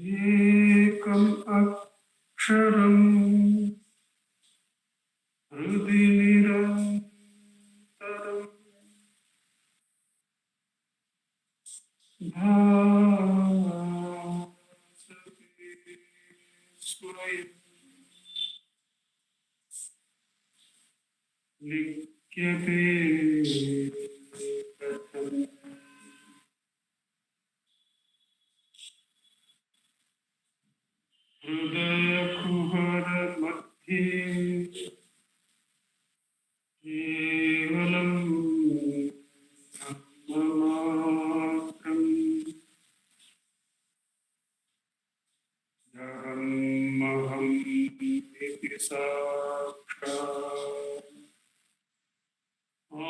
ekam aksharam hrudi nirantaram bhasati swayam likyate katham hridaya kuhara madhye kevalam Anma Maham iti sakshat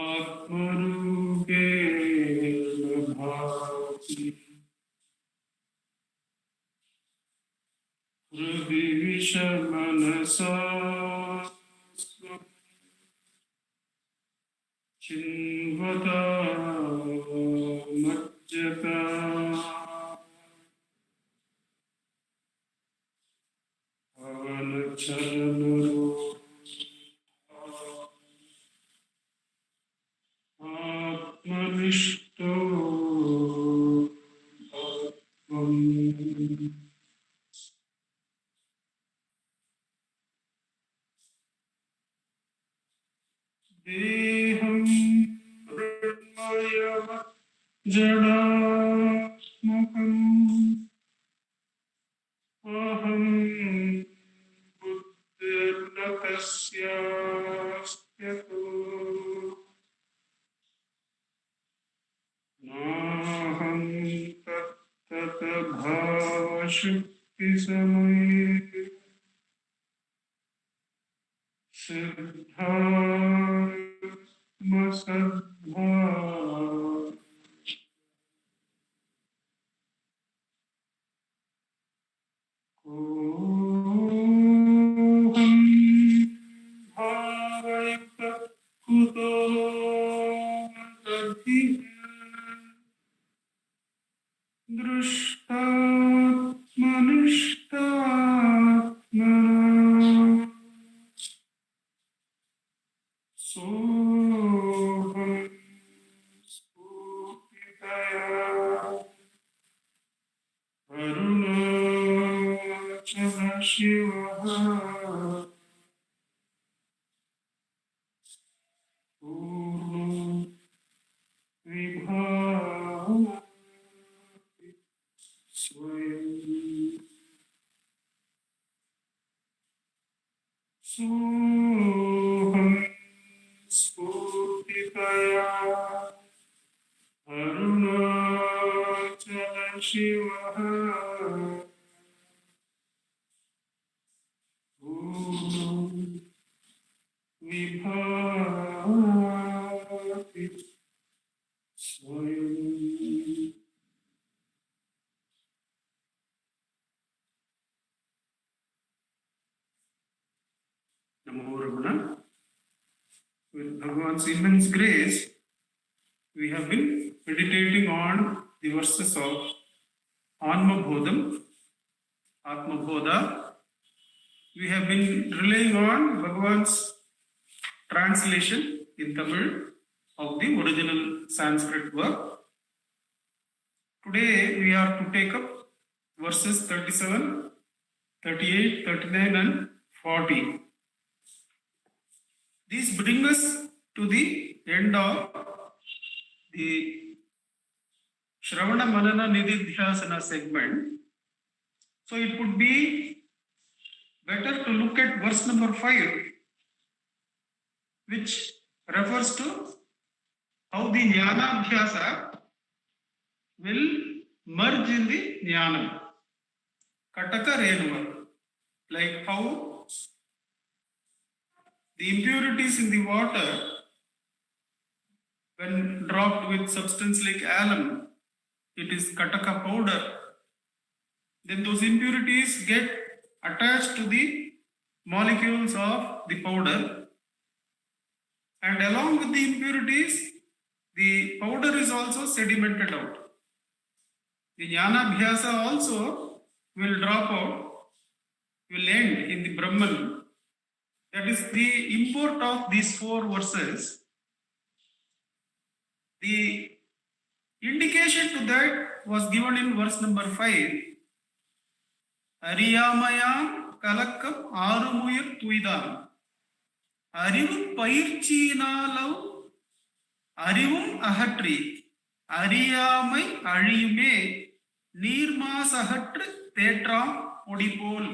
Atmarupena bhati Hrudi vishamanasa Chinvata majjata Avanachalanaro Atmanishto Atvam Deham Maya Jadamukam Aham Buddhirnatasyastyato Naham Tattata Bhavashukti Samaya Siddharma Sadbha Koham Bhavayata Kuto Tadhiya Drishtatmanishtatmana Soham Sputitaya Arunachala Shivaha Purno Vibhati Swayam Soham Sputitaya Arunachala Shivaha Purno Vibhati Swayam. Namo Ramana. With Bhagavan's immense grace, we have been meditating on the verses of Anma bodham, Atma bodha. We have been relying on Bhagavan's translation in Tamil of the original Sanskrit work. Today we are to take up verses 37, 38, 39 and 40. These bring us to the end of the Shravana Manana Nididhyasana segment. So it would be better to look at verse number 5, which refers to how the Jnanabhyasa will merge in the Jnanam. Kataka Renuva. Like how the impurities in the water, when dropped with substance like alum, it is Kataka powder. Then those impurities get attached to the molecules of the powder, and along with the impurities, the powder is also sedimented out. The Jnana Abhyasa also will drop out, will end in the Brahman. That is the import of these 4 verses. The indication to that was given in verse number 5. Ariyamayam kalakam arumuyir tuidam. Arivu pairchinalau arivum ahatri. Ariyamai aliyume neermasahatru tetram odipol.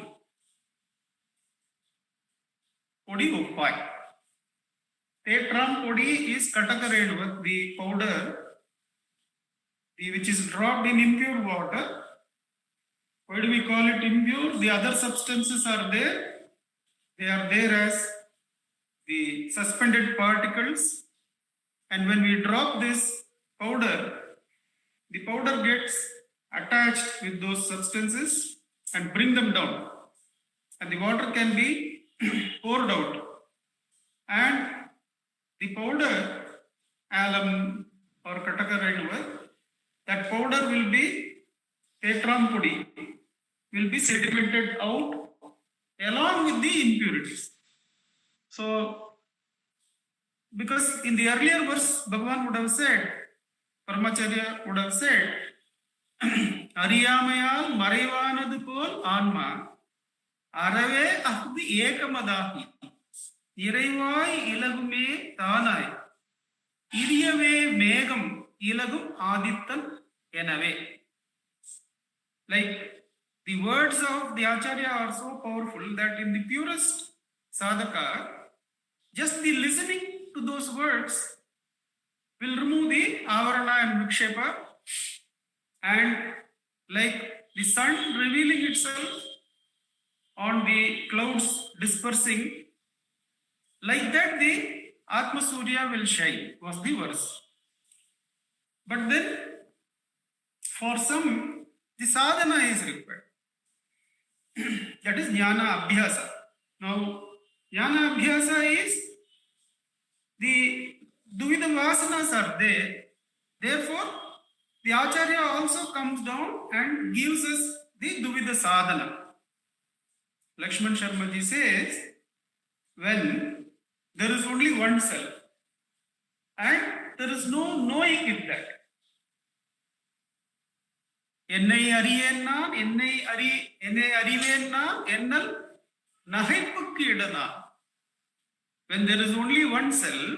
Podi oppai. Tetram podi is katakareduvat, the powder which is dropped in impure water. Why do we call it impure? The other substances are there. They are there as the suspended particles. And when we drop this powder, the powder gets attached with those substances and bring them down. And the water can be poured out. And the powder, alum or katakareduvat, that powder will be tetram podi, will be sedimented out along with the impurities. So, because in the earlier verse, Bhagavan would have said, Paramacharya would have said, Ariyamayal Maraivanadu pol Anma, Arave Ahdi Ekamadahi, Iraivai Ilagume Tanai, Iriyave Megam Ilagum Adittan Enave. Like the words of the Acharya are so powerful that in the purest sadhaka, just the listening to those words will remove the avarana and vikshepa, and like the sun revealing itself on the clouds dispersing, like that the Atma Surya will shine, was the verse. But then for some, the sadhana is required. That is jnana abhyasa. Now, jnana abhyasa is the duvida vasanas are there. Therefore, the Acharya also comes down and gives us the duvida sadhana. Lakshman Sharmaji says, when there is only one self and there is no knowing in that. Ennai ariyen நான் என்னை அறிவேன் நான் என்னல் நகைப்புக்கு இடனா. When there is only one self,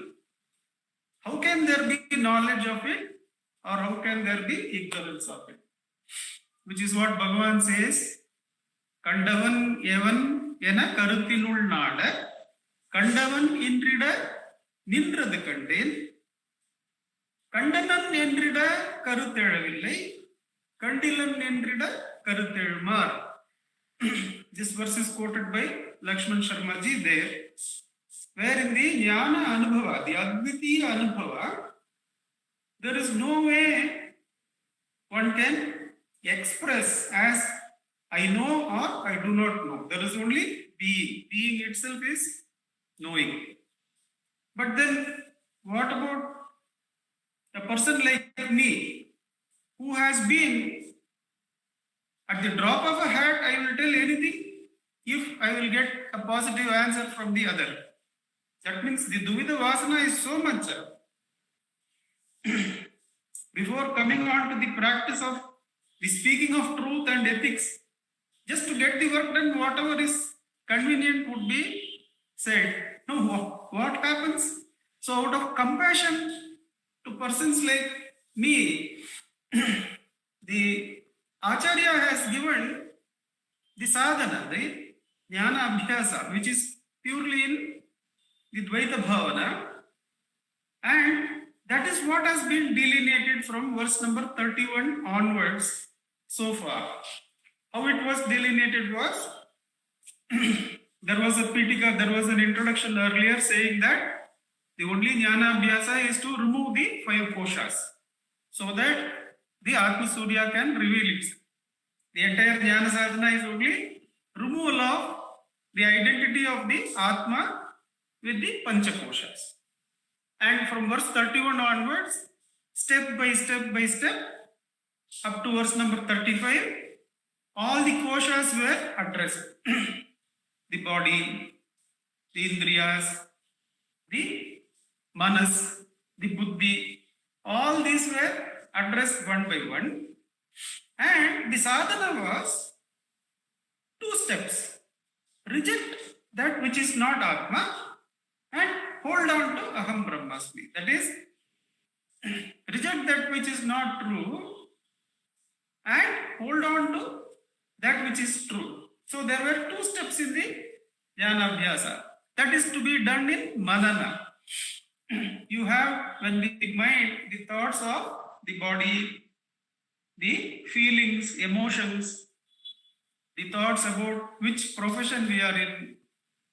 how can there be knowledge of it, or how can there be ignorance of it? Which is what Bhagavan says, Kandavan evan ena karutinul nada, Kandavan inrida nindrathu kandel, Kandanan enrida karuthelavillai, Kandilan enrida karuthezhumar. This verse is quoted by Lakshman Sharmaji there, where in the Jnana Anubhava, the Advitiya Anubhava, there is no way one can express as I know or I do not know. There is only being. Being itself is knowing. But then what about a person like me, who has been, at the drop of a hat, I will tell anything if I will get a positive answer from the other. That means the Duvida Vasana is so much. Before coming on to the practice of the speaking of truth and ethics, just to get the work done, whatever is convenient would be said. No, what happens? So out of compassion to persons like me, the Acharya has given the sadhana, the jnana abhyasa, which is purely in the Dvaita Bhavana, and that is what has been delineated from verse number 31 onwards so far. How it was delineated was, there was a Pitika, there was an introduction earlier saying that the only jnana abhyasa is to remove the 5 koshas, so that the Atma Surya can reveal itself. The entire jnana sadhana is only removal of the identity of the Atma with the Pancha koshas. And from verse 31 onwards, step by step, up to verse number 35, all the koshas were addressed. The body, the indriyas, the manas, the buddhi, all these were addressed one by one. And the sadhana was 2 steps. Reject that which is not Atma and hold on to Aham Brahmasmi. That is, reject that which is not true and hold on to that which is true. So there were 2 steps in the Jnana Abhyasa. That is to be done in Manana. You have, when the mind, the thoughts of the body, the feelings, emotions, the thoughts about which profession we are in,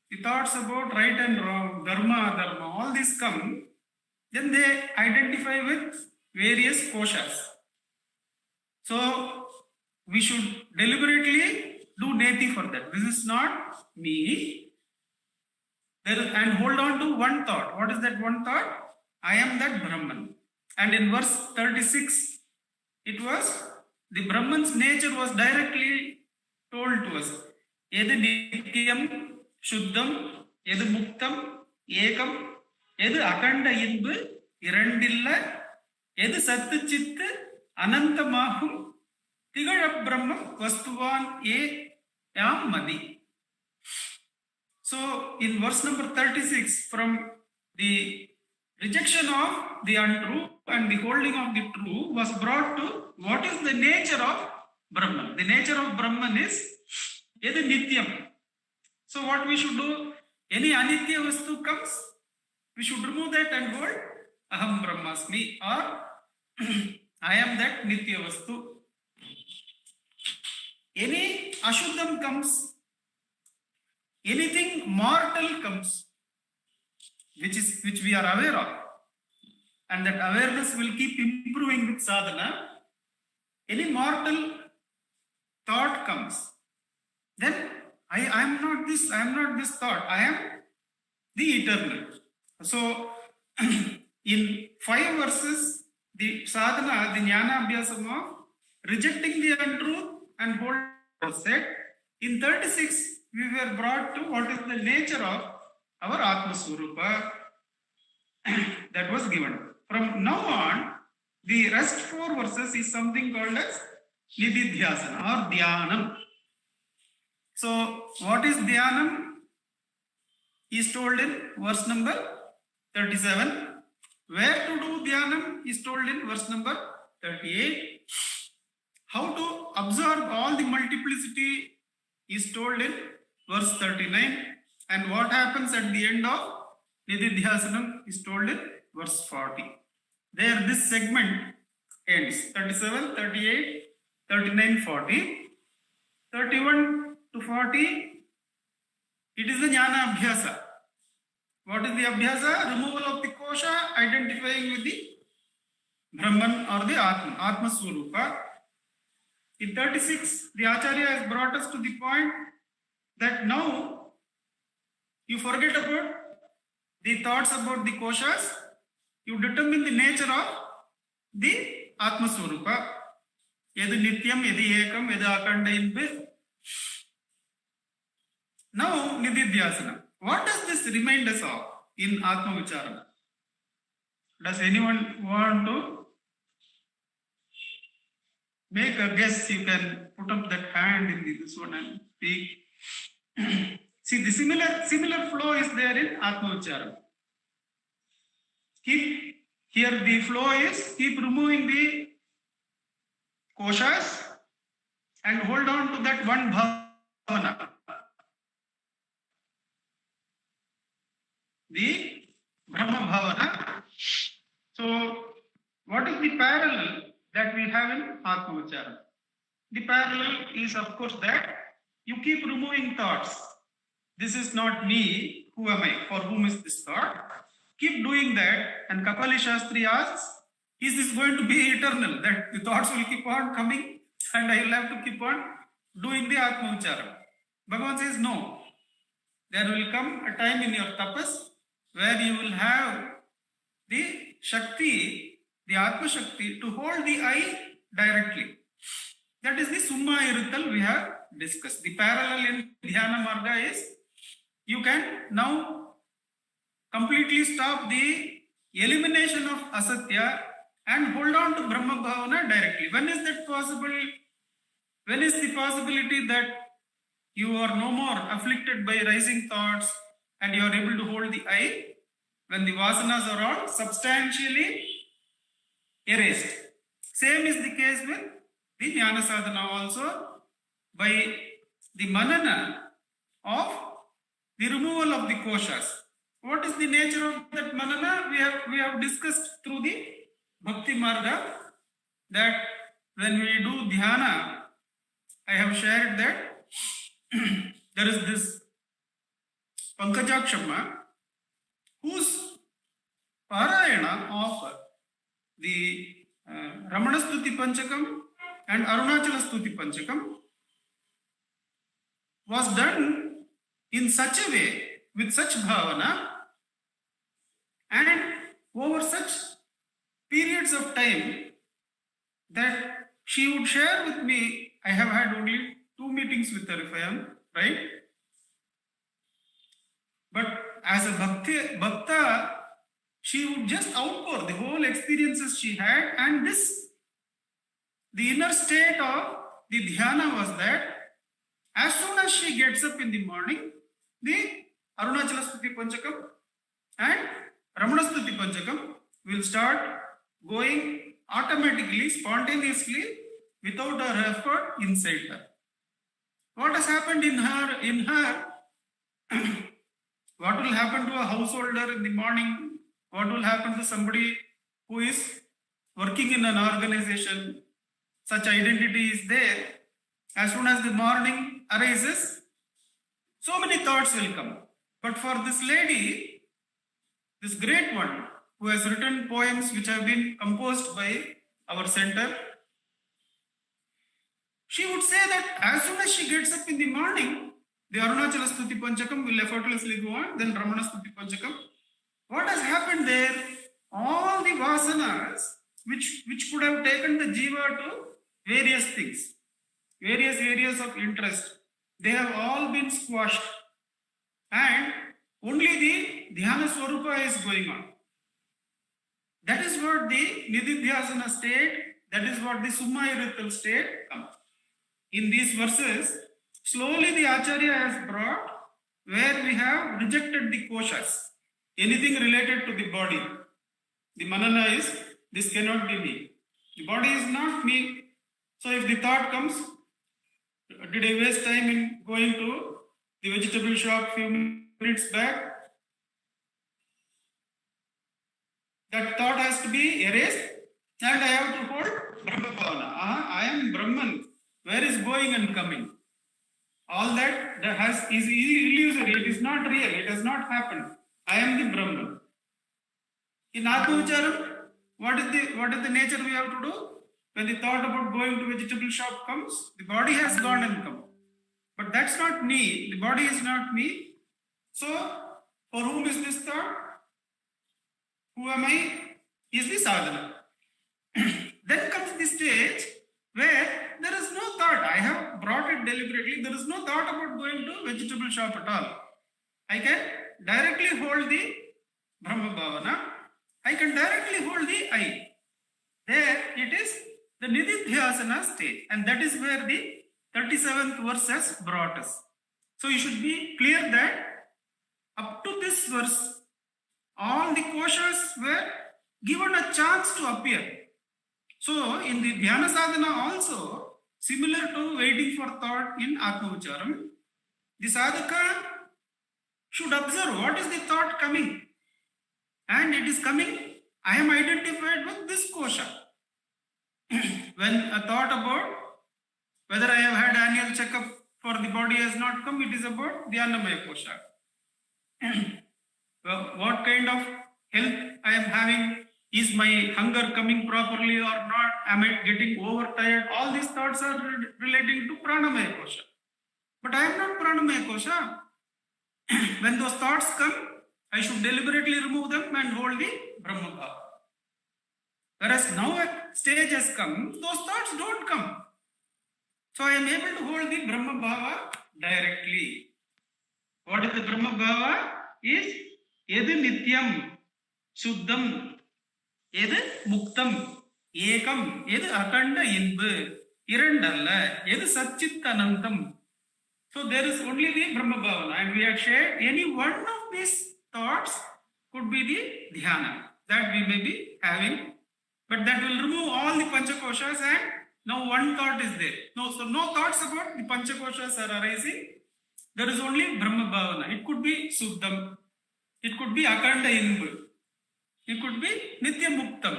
the thoughts about right and wrong, dharma, adharma, all these come, then they identify with various koshas. So we should deliberately do neti for that. This is not me. And hold on to one thought. What is that one thought? I am that Brahman. And in verse 36, it was the Brahman's nature was directly told to us. Edu nityam, shuddham, edu muktam, ekam, edu akanda inbu, irandilla, edu sattu chittu, anantamahum, tigara brahmam, vastuvan yam madi. So, in verse number 36, from the rejection of the untrue and the holding of the true was brought to what is the nature of Brahman. The nature of Brahman is Edu Nityam. So, what we should do? Any Anitya Vastu comes, we should remove that and hold Aham Brahmasmi, or I am that Nitya Vastu. Any Ashuddham comes, anything mortal comes, which we are aware of, and that awareness will keep improving with sadhana. Any mortal thought comes, then I am not this thought, I am the eternal. So in 5 verses, the sadhana, the jnana abhyasam of rejecting the untruth and holding was said. In 36, we were brought to what is the nature of our Atma Swarupa that was given. From now on, the rest 4 verses is something called as Nididhyasana or Dhyanam. So, what is Dhyanam is told in verse number 37. Where to do Dhyanam is told in verse number 38. How to absorb all the multiplicity is told in verse 39. And what happens at the end of Nididhyasanam is told in verse 40. There this segment ends. 37, 38, 39, 40. 31 to 40, it is the Jnana Abhyasa. What is the Abhyasa? Removal of the kosha, identifying with the Brahman or the Atma Swarupa. In 36, the Acharya has brought us to the point that now you forget about the thoughts about the koshas, you determine the nature of the Atma Swarupa. Edu nityam, edu ekam, edu akanda inbu. Now, Nididhyasana. What does this remind us of in Atma Vicharam? Does anyone want to make a guess? You can put up that hand in this one and speak. See, the similar flow is there in Atma Vicharam. Here the flow is keep removing the koshas and hold on to that one bhavana. The Brahma Bhavana. So, what is the parallel that we have in Atma Vicharam? The parallel is, of course, that you keep removing thoughts. This is not me. Who am I? For whom is this thought? Keep doing that, and Kapali Shastri asks, is this going to be eternal? That the thoughts will keep on coming, and I will have to keep on doing the Atma Vicharam. Bhagavan says, no. There will come a time in your tapas where you will have the Shakti, the Atma Shakti, to hold the eye directly. That is the Summa Irithal we have discussed. The parallel in Dhyana Marga is you can now completely stop the elimination of Asatya and hold on to Brahma Bhavana directly. When is that possible? When is the possibility that you are no more afflicted by rising thoughts and you are able to hold the I? When the vasanas are all substantially erased. Same is the case with the Jnana Sadhana also, by the manana of the removal of the koshas. What is the nature of that manana? We have discussed through the Bhakti Marga that when we do dhyana, I have shared that there is this Pankajakshama whose parayana of the Ramana Stuti Panchakam and Arunachala Stuti Panchakam was done in such a way, with such bhavana, and over such periods of time that she would share with me. I have had only 2 meetings with her, if I am right. But as a bhakta, she would just outpour the whole experiences she had, and the inner state of the dhyana was that as soon as she gets up in the morning, the Arunachala Stuti Panchakam and Ramana Stuti Panchakam will start going automatically, spontaneously, without her effort inside her. What has happened in her? What will happen to a householder in the morning? What will happen to somebody who is working in an organization? Such identity is there. As soon as the morning arises, so many thoughts will come. But for this lady, this great one, who has written poems which have been composed by our center, she would say that as soon as she gets up in the morning, the Arunachala Stuti Panchakam will effortlessly go on, then Ramana Stuti Panchakam. What has happened there? All the vasanas which could have taken the jiva to various things, various areas of interest, they have all been squashed, and only the dhyana swarupa is going on. That is what the nididhyasana state, that is what the summa irithal state comes. In these verses, slowly the Acharya has brought where we have rejected the koshas, anything related to the body. The manana is, this cannot be me. The body is not me. So if the thought comes, did I waste time in going to the vegetable shop few minutes back? That thought has to be erased, and I have to hold Brahma Bhavana. I am Brahman. Where is going and coming? All that is illusory. It is not real. It has not happened. I am the Brahman. In Atma Vicharam, what is the nature we have to do? When the thought about going to vegetable shop comes, the body has gone and come. But that's not me. The body is not me. So, for whom is this thought? Who am I? Is the sadhana. Then comes the stage where there is no thought. I have brought it deliberately. There is no thought about going to vegetable shop at all. I can directly hold the Brahma Bhavana. I can directly hold the I. There it is the Nididhyasana stage. And that is where the 37th verse has brought us. So you should be clear that up to this verse, all the koshas were given a chance to appear. So in the Dhyana Sadhana also, similar to waiting for thought in Atma Vicharam, the sadhaka should observe what is the thought coming. And it is coming, I am identified with this kosha. When a thought about whether I have had annual checkup for the body has not come, it is about the Annamaya kosha. Well, what kind of health I am having? Is my hunger coming properly or not? Am I getting overtired? All these thoughts are relating to Pranamaya kosha. But I am not Pranamaya kosha. When those thoughts come, I should deliberately remove them and hold the Brahma Bhava. Whereas now a stage has come, those thoughts don't come. So I am able to hold the Brahma Bhava directly. What is the Brahma Bhava? Is Edu Nityam, Shuddham, Edu Muktam, Ekam, Edu Akanda Inbu, Irandalla, Edu Satchitanantam. So there is only the Brahma Bhavana, and we have shared any one of these thoughts could be the dhyana that we may be having, but that will remove all the panchakoshas and now one thought is there. So no thoughts about the panchakoshas are arising. There is only Brahma Bhavana. It could be Suddham, it could be Akanda Inbu, it could be Nitya Muktam,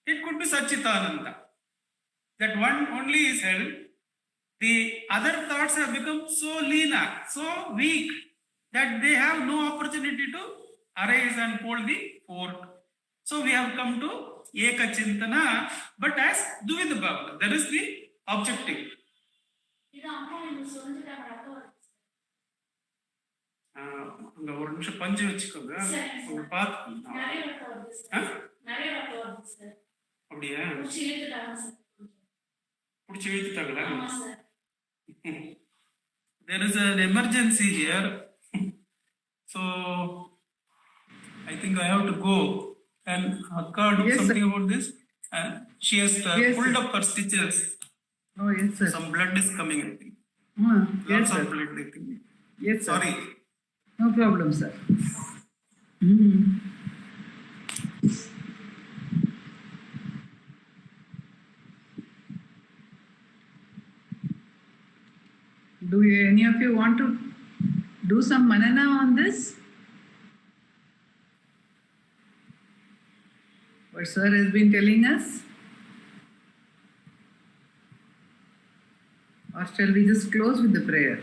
it could be Satchitananda. That one only is held. The other thoughts have become so lean, so weak, that they have no opportunity to arise and hold the fort. So we have come to Eka Chintana, but as Duvida Bhavana. That is the objective. ஒரு நிமிஷம் பஞ்சு வச்சுக்கோங்க, பார்த்து அப்படியா பிடிச்சி இழுத்துட்டாங்களா? There is an emergency here, so I think I have to go and Akka do something about this. And she has pulled up her stitches. Oh yes, sir. Some blood is coming, I think. Yes, sir. Lots of blood, I think. Yes, sir. Sorry. No problem, sir. Do any of you want to do some manana on this? What sir has been telling us? Or shall we just close with the prayer?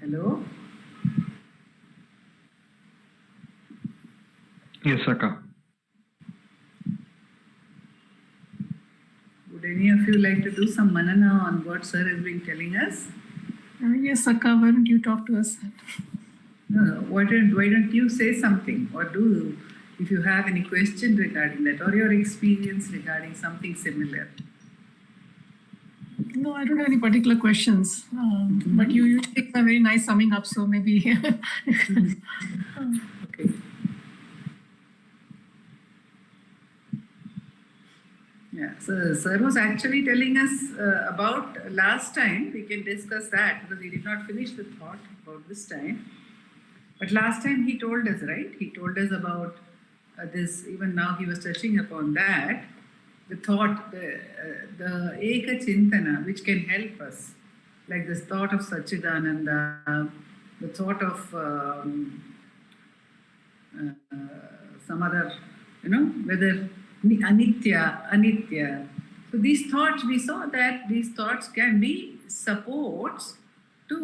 Hello? Yes, Akka. Would any of you like to do some manana on what sir has been telling us? Yes, Akka, why don't you talk to us? No, why don't you say something, or do, if you have any question regarding that, or your experience regarding something similar? No, I don't have any particular questions, but you take a very nice summing up, so maybe. Okay. Yeah, so sir was actually telling us about last time. We can discuss that because he did not finish the thought about this time. But last time he told us, right? He told us about this, even now he was touching upon that. The thought, the Eka Chintana, which can help us, like this thought of Satchidananda, the thought of some other, whether Anitya. So these thoughts, we saw that these thoughts can be supports to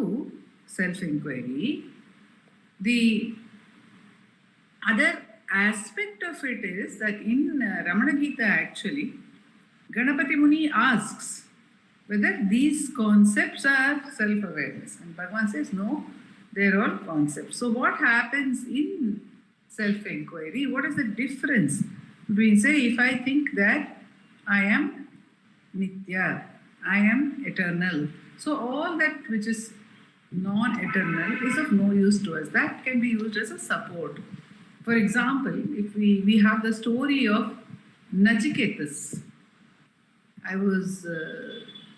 self-inquiry. The other aspect of it is that in Ramana Gita actually, Ganapati Muni asks whether these concepts are self-awareness. And Bhagavan says, no, they're all concepts. So what happens in self-inquiry? What is the difference between, say, if I think that I am Nitya, I am eternal. So all that which is non-eternal is of no use to us. That can be used as a support. For example, if we have the story of Nachiketas. I was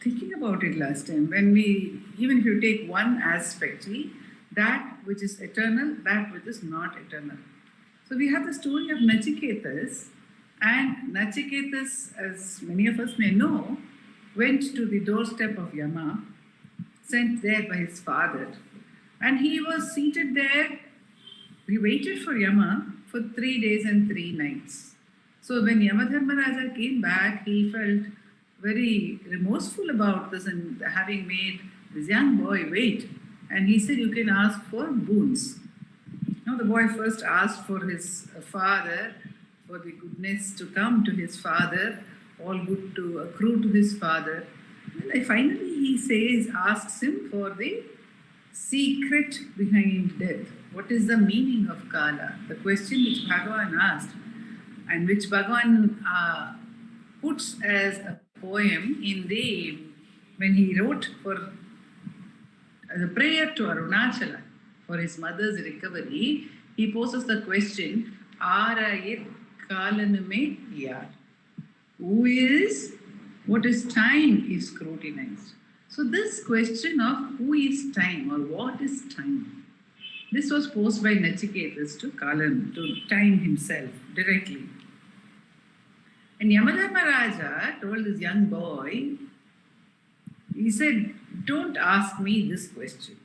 thinking about it last time. When even if you take one aspect, that which is eternal, that which is not eternal. So we have the story of Nachiketas, and Nachiketas, as many of us may know, went to the doorstep of Yama, sent there by his father, and he was seated there. He waited for Yama for 3 days and 3 nights. So when Yamadharmaraja came back, he felt very remorseful about this and having made this young boy wait. And he said, you can ask for boons. Now the boy first asked for his father, for the goodness to come to his father, all good to accrue to his father. And finally he asks him for the secret behind death. What is the meaning of Kala? The question which Bhagavan asked and which Bhagavan puts as a poem when he wrote as a prayer to Arunachala for his mother's recovery, he poses the question, Arayit Kalanume Yar. What is time is scrutinized. So this question of who is time or what is time, this was posed by Nachiketas to time himself directly. And Yamadharmaraja told this young boy, he said, don't ask me this question.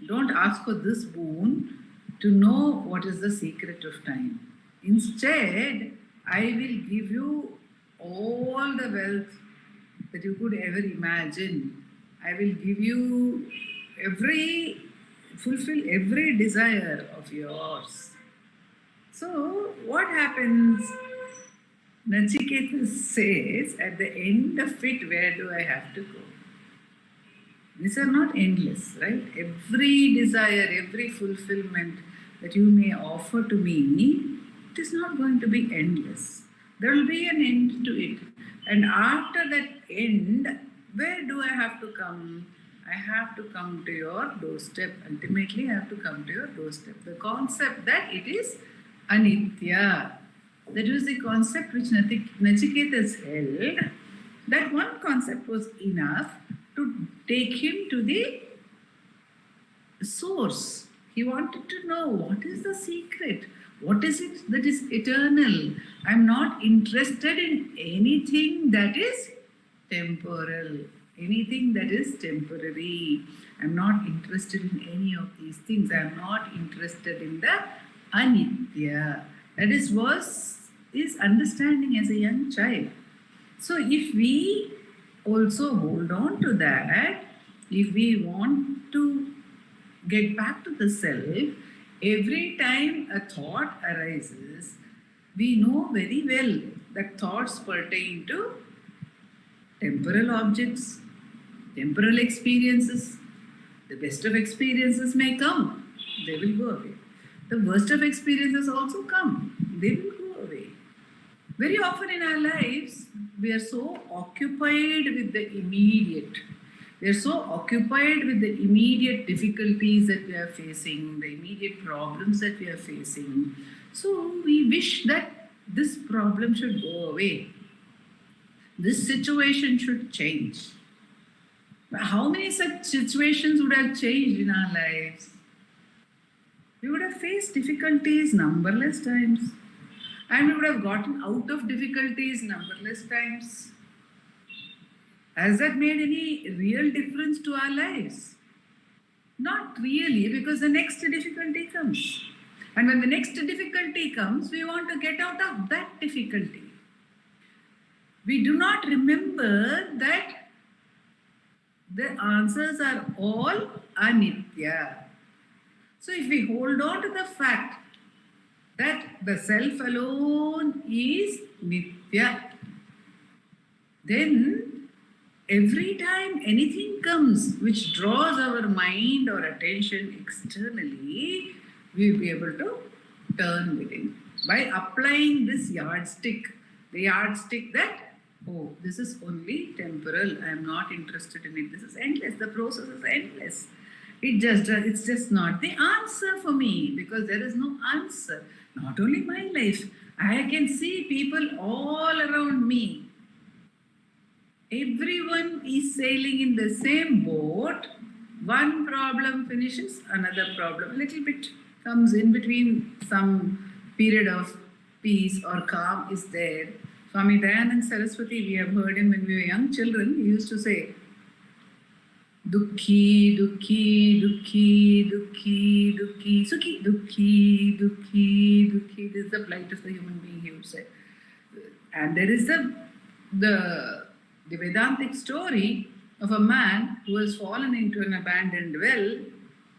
Don't ask for this boon to know what is the secret of time. Instead, I will give you all the wealth that you could ever imagine. I will give you fulfill every desire of yours. So, what happens? Nachiketas says, at the end of it, where do I have to go? These are not endless, right? Every desire, every fulfillment that you may offer to me, it is not going to be endless. There will be an end to it. And after that end, where do I have to come? I have to come to your doorstep. Ultimately, I have to come to your doorstep. The concept that it is anitya. That was the concept which Nachiketas held. That one concept was enough to take him to the source. He wanted to know what is the secret. What is it that is eternal? I'm not interested in anything that is temporal, anything that is temporary. I'm not interested in any of these things. I'm not interested in the anitya. That is his understanding as a young child. So if we also hold on to that, if we want to get back to the self, every time a thought arises, we know very well that thoughts pertain to temporal objects, temporal experiences. The best of experiences may come, they will go away. The worst of experiences also come, they will go away. Very often in our lives, we are so occupied with the immediate. We are so occupied with the immediate difficulties that we are facing, the immediate problems that we are facing. So we wish that this problem should go away. This situation should change. But how many such situations would have changed in our lives? We would have faced difficulties numberless times. And we would have gotten out of difficulties numberless times. Has that made any real difference to our lives? Not really, because the next difficulty comes. And when the next difficulty comes, we want to get out of that difficulty. We do not remember that the answers are all anitya. So if we hold on to the fact that the self alone is nitya, then every time anything comes which draws our mind or attention externally, we will be able to turn within by applying this yardstick. The yardstick that, oh, this is only temporal, I am not interested in it. This is endless. The process is endless. It's just not the answer for me, because there is no answer. Not only my life, I can see people all around me. Everyone is sailing in the same boat. One problem finishes, another problem. A little bit comes in between, some period of peace or calm is there. Swami Dayananda Saraswati, we have heard him when we were young children, he used to say, Dukhi, Dukhi, Dukhi, Dukhi, Dukhi, Sukhi, Dukhi, Dukhi, Dukhi. This is the plight of the human being, he would say. And there is the Vedantic story of a man who has fallen into an abandoned well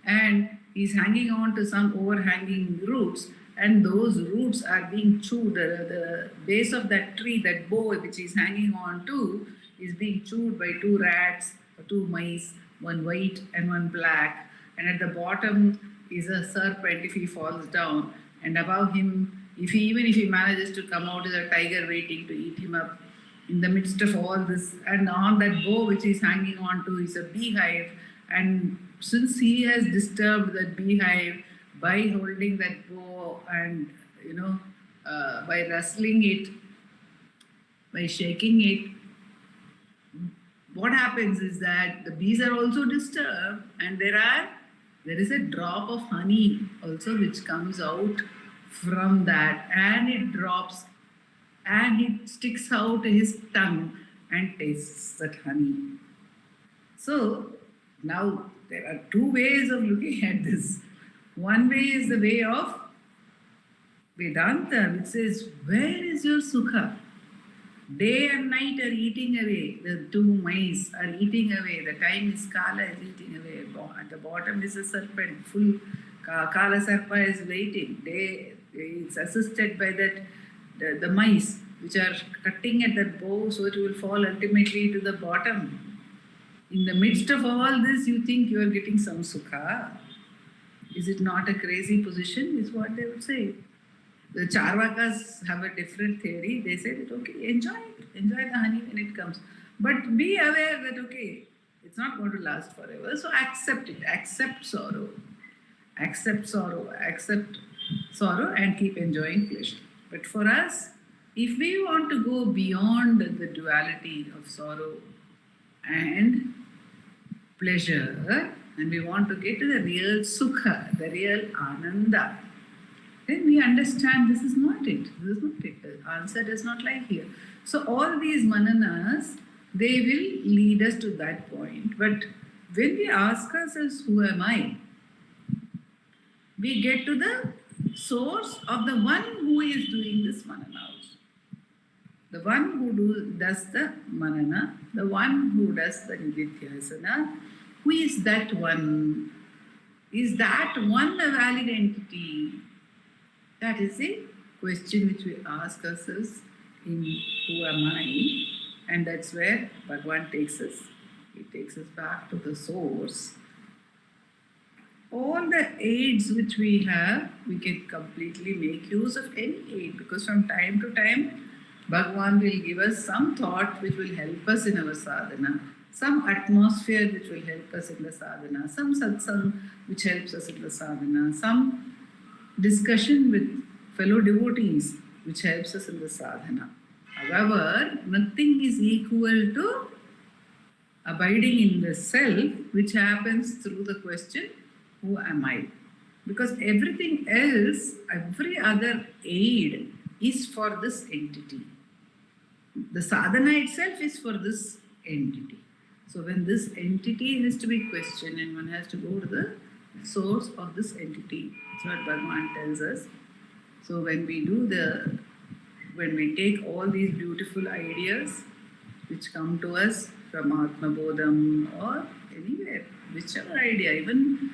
and he's hanging on to some overhanging roots, and those roots are being chewed. The base of that tree, that bough which he's hanging on to, is being chewed by two rats or two mice, one white and one black, and at the bottom is a serpent if he falls down, and above him, even if he manages to come out, is a tiger waiting to eat him up. In the midst of all this, and on that bow which he's hanging on to is a beehive, and since he has disturbed that beehive by holding that bow and by rustling it, by shaking it, what happens is that the bees are also disturbed, and there is a drop of honey also which comes out from that, and it drops and it sticks out his tongue and tastes that honey. So now there are two ways of looking at this. One way is the way of Vedanta, which says, where is your sukha? Day and night are eating away. The two mice are eating away. The time is Kala is eating away. At the bottom is a serpent. Full Kala Sarpa is waiting. It's assisted by that the mice which are cutting at that bow so it will fall ultimately to the bottom. In the midst of all this, you think you are getting some sukha. Is it not a crazy position? Is what they would say. The Charvakas have a different theory. They said, okay, enjoy the honey when it comes. But be aware that, okay, it's not going to last forever. So accept it. Accept sorrow. Accept sorrow and keep enjoying pleasure. But for us, if we want to go beyond the duality of sorrow and pleasure, and we want to get to the real sukha, the real ananda, then we understand this is not it. This is not it. The answer does not lie here. So all these mananas, they will lead us to that point. But when we ask ourselves, who am I? We get to the source of the one who is doing this manana also. The one who does the manana, the one who does the nididhyasana. Who is that one? Is that one a valid entity? That is a question which we ask ourselves in who am I? And that's where Bhagavan takes us. He takes us back to the source. All the aids which we have, we can completely make use of any aid, because from time to time, Bhagavan will give us some thought which will help us in our sadhana, some atmosphere which will help us in the sadhana, some satsang which helps us in the sadhana, some discussion with fellow devotees which helps us in the sadhana. However, nothing is equal to abiding in the self, which happens through the question, who am I? Because everything else, every other aid is for this entity. The sadhana itself is for this entity. So when this entity has to be questioned and one has to go to the source of this entity, that's what Bhagavan tells us. So when we take all these beautiful ideas which come to us from Atma bodham or anywhere, whichever idea, even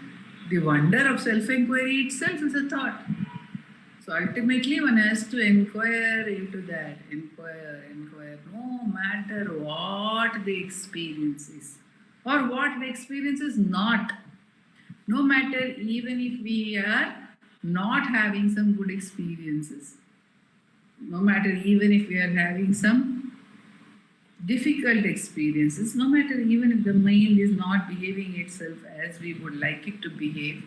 the wonder of self-enquiry itself is a thought. So ultimately one has to inquire into that, inquire, no matter what the experience is or what the experience is not. No matter even if we are not having some good experiences, no matter even if we are having some difficult experiences, no matter even if the mind is not behaving itself as we would like it to behave,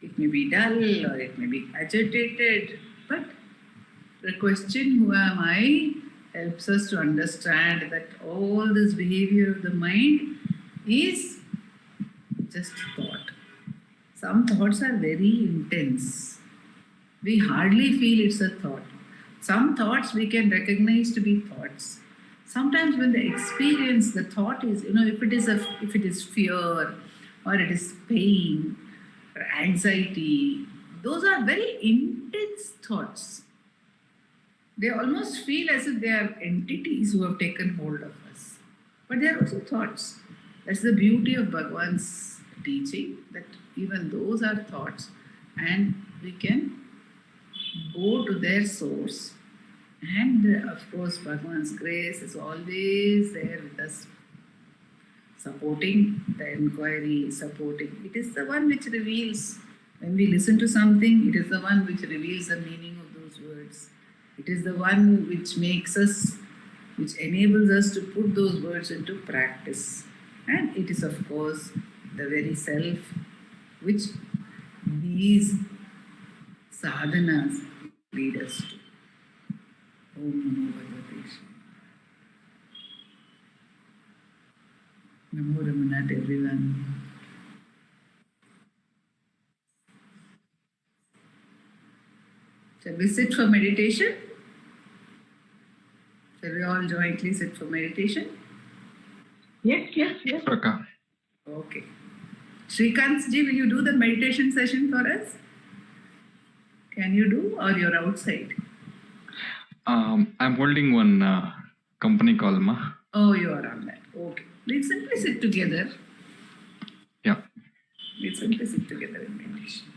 it may be dull or it may be agitated, but the question, who am I, helps us to understand that all this behavior of the mind is just thought. Some thoughts are very intense. We hardly feel it's a thought. Some thoughts we can recognize to be thoughts. Sometimes when the experience, the thought is, if it is fear or it is pain or anxiety, those are very intense thoughts. They almost feel as if they are entities who have taken hold of us. But they are also thoughts. That's the beauty of Bhagavan's teaching, that even those are thoughts and we can go to their source And of course, Bhagwan's grace is always there with us, supporting the inquiry, supporting. It is the one which reveals. When we listen to something, it is the one which reveals the meaning of those words. It is the one which makes us, which enables us to put those words into practice. And it is, of course, the very self which these sadhanas lead us to. Om Namo Bhagavate Namo Ramanat, everyone. Shall we sit for meditation? Shall we all jointly sit for meditation? Yes. Praka. Okay. Shrikant ji, will you do the meditation session for us? Can you do, or you're outside? I'm holding one company call, ma. Oh, you are on that. Okay. Let's simply sit together. Yeah. Let's simply sit together in meditation.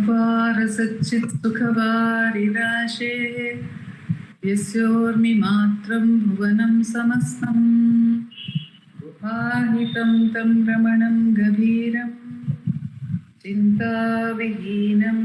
अपारसच्चित् सुखवारिराशेः यस्योर्मि मात्रं भुवनं समस्तम् उपाहितं तं रमणं गभीरं चिन्ताविहीनं